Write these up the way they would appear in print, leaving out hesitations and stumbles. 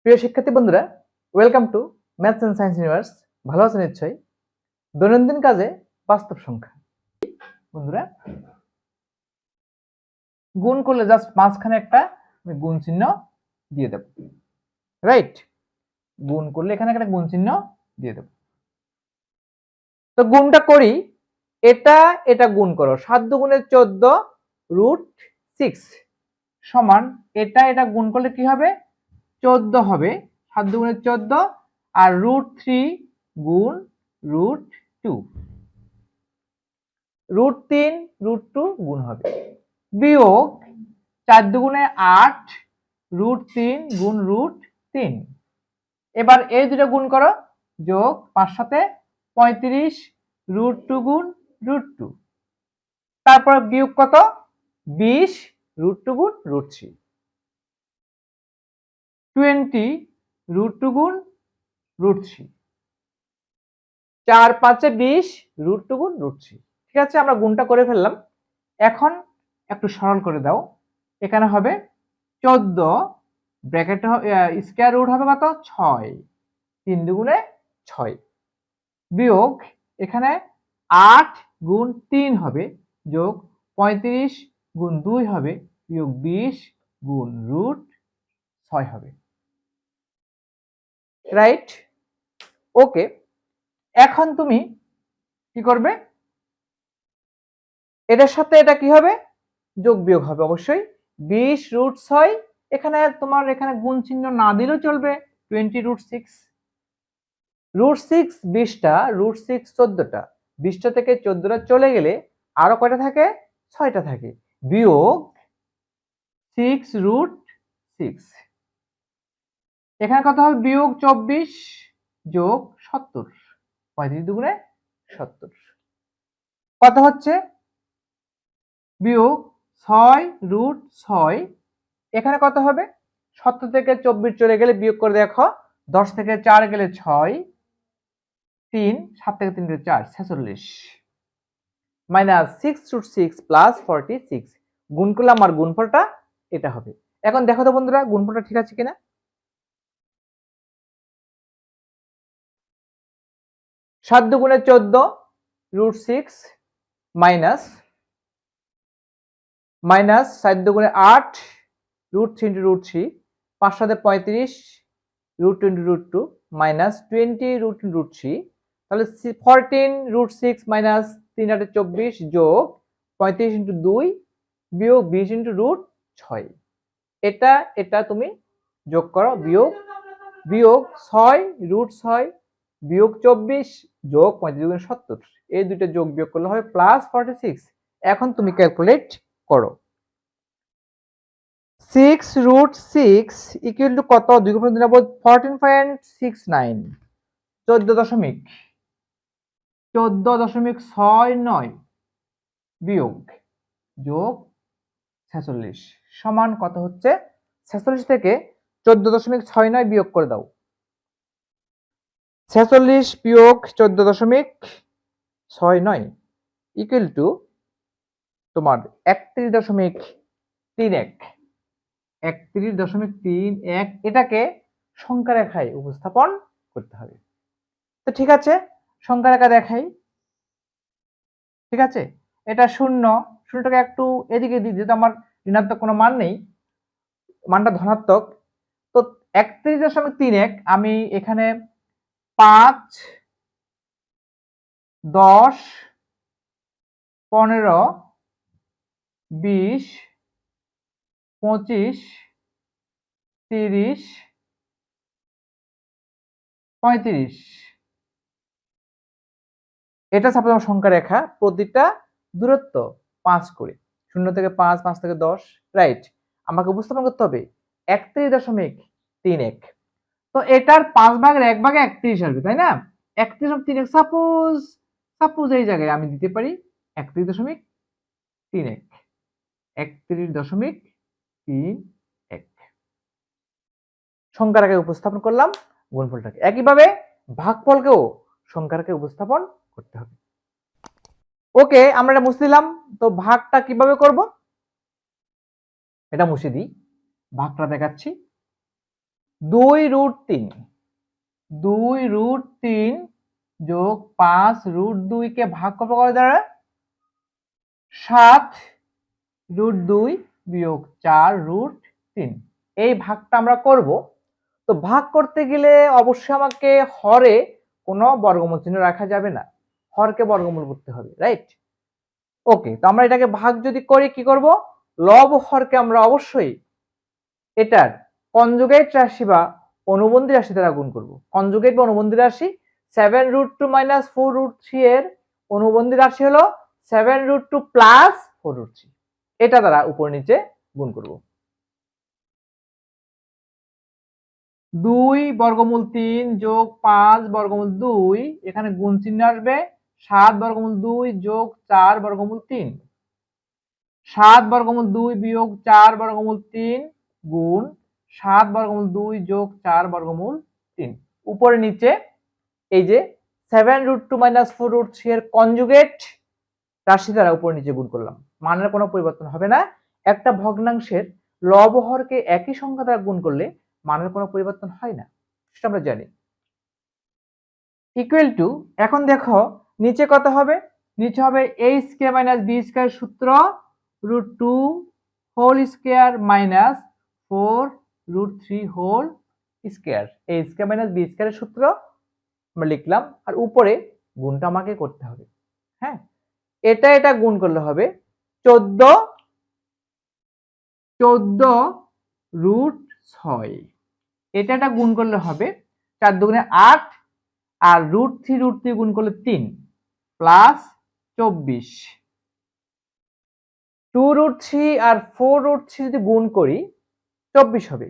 প্রিয় শিক্ষার্থী বন্ধুরা, welcome to maths and science universe. ভালো আছেন নিশ্চয়ই। দৈনন্দিন কাজে বাস্তব সংখ্যা। বন্ধুরা, গুণ করলে জাস্ট মাঝখানে একটা গুণ চিহ্ন দিয়ে দেব, রাইট? গুণ করলে এখানে একটা গুণ চিহ্ন দিয়ে দেব। তো গুণটা করি, এটা এটা গুণ করো। 7 দুগুণে 14 √6 সমান এটা এটা গুণ করলে কি হবে? 14 হবে। 7 দুগুণে 14 আর √3 গুণ √2, √3 √2 গুণ হবে, বিয়োগ 4 দুগুণে 8 √3 গুণ √3। এবার এই দুটো গুণ করো, যোগ 5 সাথে 35 √2 গুণ √2, তারপর বিয়োগ কত? 20 √2 গুণ √3, 20 √2 গুণ √3, 4 5 20 √2 গুণ √3। ঠিক আছে, আমরা গুণটা করে ফেললাম। এখন একটু সরল করে দাও। এখানে হবে 14, ব্র্যাকেট স্কয়ার রুট হবে কত? 6, 3 দুগুণে 6, বিয়োগ এখানে 8 গুণ 3 হবে, যোগ 35 গুণ 2 হবে, বিয়োগ 20 গুণ √6 হবে, রাইট? ওকে, এখন তুমি কি করবে? এটার সাথে এটা কি হবে? যোগ বিয়োগ হবে অবশ্যই। 20 √6, এখানে তোমার এখানে গুণ চিহ্ন না দিলেও চলবে। 20 √6, √6 20টা, √6 14টা, 20টা থেকে 14টা চলে গেলে আরো কয়টা থাকে? 6টা থাকে, বিয়োগ 6 √6। এখানে কত হবে? বিয়োগ 24 যোগ 70, 35 দুগুণে 70, কত হচ্ছে? বিয়োগ 6 √6। এখানে কত হবে? 70 থেকে 24 চলে গেলে বিয়োগ করে দেখো, 10 থেকে 4 গেলে 6, 3, 7 থেকে 3 গেলে 4, 46, মাইনাস 6 √6 প্লাস 46। গুণ করলে আমার গুণফলটা এটা হবে। এখন দেখো তো বন্ধুরা, গুণফলটা ঠিক আছে কিনা। 7 দুগুণে 14 √6 মাইনাস 7 দুগুণে 8 √3 √3, 5 সাথে 35 √20 √2 মাইনাস 20 √3, তাহলে 14 √6 মাইনাস 3 8 24 যোগ 35 × 2 বিয়োগ 20 × √6। এটা এটা তুমি যোগ করো, বিয়োগ 6 √6 বিয়োগ 24 যোগ 35 × 70, এই দুটো যোগ বিয়োগ করলে হবে প্লাস 46। এখন তুমি ক্যালকুলেট করো। 6 √6 ইকুয়াল টু কত? 2 × 14.69, 14.69 বিয়োগ যোগ 46 সমান কত হচ্ছে? 46 থেকে 14.69 বিয়োগ করে দাও। 46 বিয়োগ 14.69 ইকুয়াল টু তোমার 31.31, 31.31। এটাকে সংখ্যা রেখায় উপস্থাপন করতে হবে। তো ঠিক আছে, সংখ্যা রেখা দেখাই। ঠিক আছে, এটা 0, 0টাকে একটু এদিকে দিই, যেহেতু আমার ঋণাত্মক কোনো মান নেই, মানটা ধনাত্মক। তো 31.31 আমি এখানে 5, 10, 15, 20, 25, 30, 35, এটা সাপোজ আমার সংখ্যা রেখা, প্রতিটা দূরত্ব 5 করে, 0 থেকে 5, 5 থেকে 10, রাইট? আমাকে উপস্থাপন করতে হবে 31.31। তো এটার 5 ভাগের 1 ভাগে 31 আসবে, তাই না? 31.31 সাপোজ এই জায়গায় আমি দিতে পারি 31.31, 31.31 সংখ্যা রেখায় উপস্থাপন করলাম গুণফলটাকে। একইভাবে ভাগফলকেও সংখ্যা রেখায় উপস্থাপন করতে হবে। ওকে, আমরা এটা মুছে দিলাম। তো ভাগটা কিভাবে করব? এটা মুছে দিই, ভাগটা দেখাচ্ছি। 2√3 2√3 যোগ 5√2 কে ভাগ করবো কত দ্বারা? 7√2 বিয়োগ 4√3। এই ভাগটা আমরা করব। তো ভাগ করতে গেলে অবশ্যই আমাকে হরে কোনো বর্গমূল চিহ্ন রাখা যাবে না, হরকে বর্গমূল করতে হবে, রাইট? ওকে, তো আমরা এটাকে ভাগ যদি করি কি করব? লব হরকে আমরা অবশ্যই এটার কনজুগেট রাশি বা অনুবন্ধী রাশি দ্বারা গুণ করব। কনজুগেট বা অনুবন্ধী রাশি 7√2 - 4√3 এর অনুবন্ধী রাশি হলো 7√2 + 4√3। এটা দ্বারা উপর নিচে গুণ করব। 2 বর্গমূল 3 যোগ 5 বর্গমূল 2, এখানে গুণ চিহ্ন আসবে 7 বর্গমূল 2 যোগ 4 বর্গমূল 3। 7 বর্গমূল 2 বিয়োগ 4 বর্গমূল 3 গুণ 7 বর্গমূল 2 যোগ 4 বর্গমূল 3। উপরে নিচে এই যে 7√2 - 4√3 এর কনজুগেট রাশি দ্বারা উপর নিচে গুণ করলাম। মানের কোনো পরিবর্তন হবে না। একটা ভগ্নাংশের লব হরকে একই সংখ্যা দ্বারা গুণ করলে মানের কোনো পরিবর্তন হয় না, সেটা আমরা জানি। ইকুয়াল টু, এখন দেখো নিচে কত হবে? নিচে হবে a² - b² সূত্র √2 whole square minus 4√3 whole square. a² - b² এর সূত্র আমরা লিখলাম, আর উপরে গুণটা আমাকে করতে হবে। হ্যাঁ, এটা গুণ করলে হবে 14√6। এটা গুণ করলে হবে 4 দুগুণে 8, আর √3 গুণ করলে 3 প্লাস 24। 2√3 আর 4√3 যদি গুণ করি 24 হবে।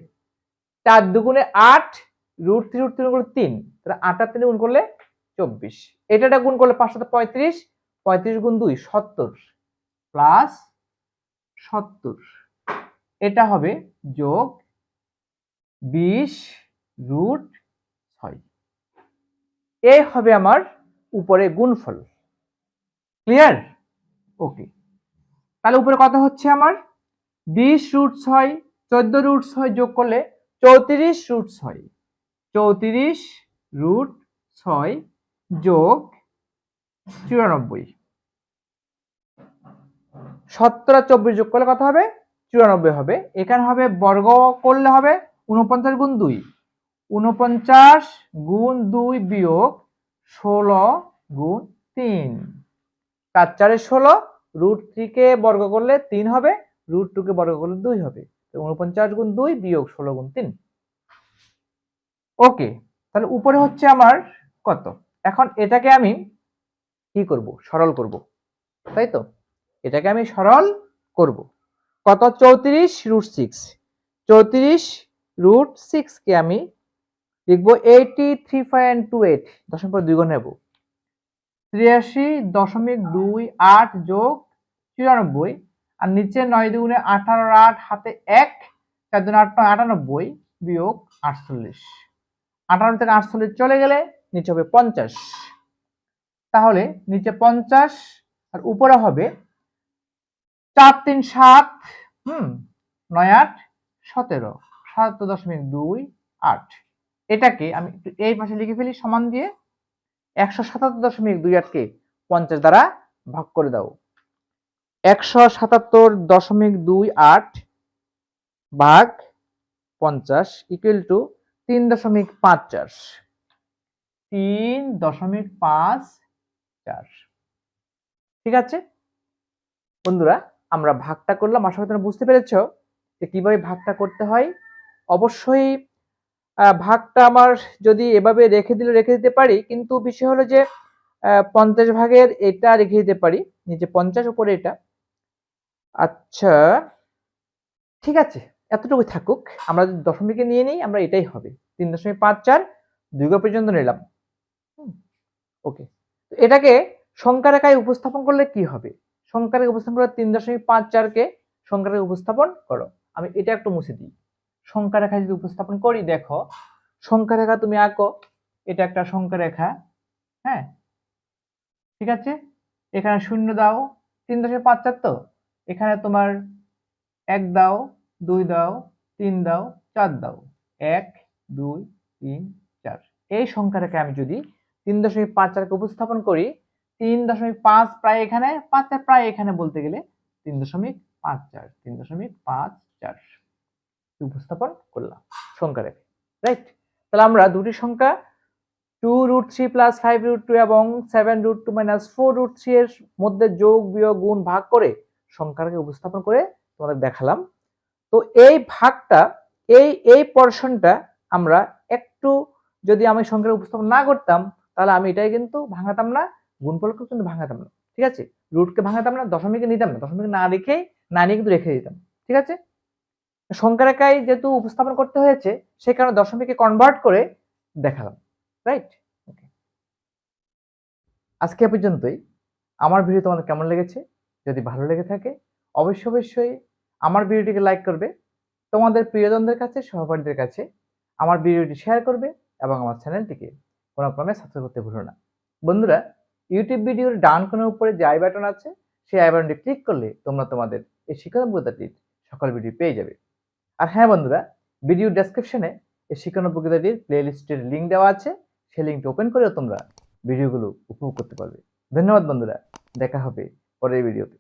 4 দুগুণে 8, √3 গুণ করলে 3, তাহলে 8 আর 3 গুণ করলে 24। এটা গুণ করলে 5 7 35, 35 গুণ 2 70 প্লাস 70। এটা হবে যোগ 20√6। এই হবে আমার উপরে গুণফল। ক্লিয়ার? ওকে, তাহলে উপরে কত হচ্ছে আমার? 20√6, 14√6 যোগ করলে 34√6, 34√6 যোগ 94। 70 আর 24 যোগ করলে কত হবে? 94 হবে। এখানে হবে বর্গ করলে হবে 49 গুণ 2, 49 গুণ 2 বিয়োগ 16 গুণ 3। 4 4 16, √3 কে বর্গ করলে 3 হবে, √2 কে বর্গ করলে 2 হবে। 49 গুণ 2 বিয়োগ 16 গুণ 3। ওকে, তাহলে উপরে হচ্ছে আমার কত? এখন এটাকে আমি কি করব? সরল করব, তাই তো? এটাকে আমি সরল করব। কত? 34√6। 34√6 কে আমি লিখব 83.28, দশমিক পরে 2 গুণ নেব। 83.28 যোগ 94, আর নিচে 9 দুগুণে 18, 8 হাতে 1, 4 দুগুণে 8 98 বিয়োগ 48। 58 থেকে 48 চলে গেলে নিচে হবে 50। তাহলে নিচে 50 আর উপরে হবে 4 3 7, 9 8 17, 77.28। এটাকে আমি একটু এই পাশে লিখে ফেলি সমান দিয়ে 177.28 কে 50 দ্বারা ভাগ করে দাও। 177.28 ভাগ 50 ইকুয়াল টু 3.54। 3.54। ঠিক আছে বন্ধুরা, আমরা ভাগটা করলাম। আশা করি তোমরা বুঝতে পেরেছ যে কিভাবে ভাগটা করতে হয়। অবশ্যই ভাগটা আমার যদি এভাবে রেখে দিতে পারি, কিন্তু বিষয় হলো যে 50 ভাগের এটা রেখে দিতে পারি, নিচে 50 উপরে এটা। আচ্ছা ঠিক আছে, এতটুকু থাকুক। আমরা যদি দশমিকে নিয়ে নিই, আমরা এটাই হবে 3.54 2 ঘর পর্যন্ত নিলাম। ওকে, তো এটাকে সংখ্যা রেখায় উপস্থাপন করলে কি হবে? সংখ্যা রেখায় উপস্থাপন করলে 3.54 কে সংখ্যা রেখায় উপস্থাপন করো। আমি এটা একটু মুছে দিই। সংখ্যা রেখায় যদি উপস্থাপন করি, দেখো সংখ্যা রেখা তুমি আঁকো। এটা একটা সংখ্যা রেখা, হ্যাঁ ঠিক আছে। এখানে 0 দাও, 3.54 তো এখানে তোমার 1 দাও, 2 দাও, 3 দাও, 4 দাও, 1 2 3 4 এই সংখ্যাটাকে আমি যদি 3.54 কে উপস্থাপন করি 3.5 প্রায় এখানে 5 প্রায় এখানে বলতে গেলে 3.54 3.54 উপস্থাপন করলাম সংখ্যা রেখে, রাইট? তাহলে আমরা দুটি সংখ্যা 2√3 প্লাস 5√2 এবং 7√2 মাইনাস 4√3 এর মধ্যে যোগ বিয়োগ গুণ ভাগ করে সংখ্যাটাকে উপস্থাপন করে তোমাদের দেখালাম। তো এই ভাগটা এই পোরশনটা আমরা একটু যদি আমি সংখ্যাটা উপস্থাপন না করতাম তাহলে আমি এটাই কিন্তু ভাঙাতাম না, গুণফলকে কিন্তু ভাঙাতাম না, ঠিক আছে? রুটকে ভাঙাতাম না, দশমিকে নিতাম না, দশমিকে না নিয়ে কিন্তু রেখে দিতাম, ঠিক আছে? সংখ্যা রেখায় যেহেতু উপস্থাপন করতে হয়েছে সেই কারণে দশমিকে কনভার্ট করে দেখালাম, রাইট? ওকে, আজকে এ পর্যন্তই। আমার ভিডিও তোমাদের কেমন লেগেছে? যদি ভালো লেগে থাকে অবশ্যই আমার ভিডিওটিকে লাইক করবে, তোমাদের প্রিয়জনদের কাছে, সহপাঠীদের কাছে আমার ভিডিওটি শেয়ার করবে এবং আমার চ্যানেলটিকে কোনো ক্রমে সাবস্ক্রাইব করতে ভুলো না। বন্ধুরা, ইউটিউব ভিডিওর ডান কোণের উপরে যে আই বাটন আছে সেই আই বাটনটি ক্লিক করলে তোমরা তোমাদের এই শিক্ষানব্বইতাটির সকল ভিডিও পেয়ে যাবে। আর হ্যাঁ বন্ধুরা, ভিডিও ডেসক্রিপশনে এই শিক্ষানব্বইতাটির প্লেলিস্টের লিঙ্ক দেওয়া আছে, সেই লিঙ্কটি ওপেন করেও তোমরা ভিডিওগুলো উপভোগ করতে পারবে। ধন্যবাদ বন্ধুরা, দেখা হবে পরের ভিডিওতে।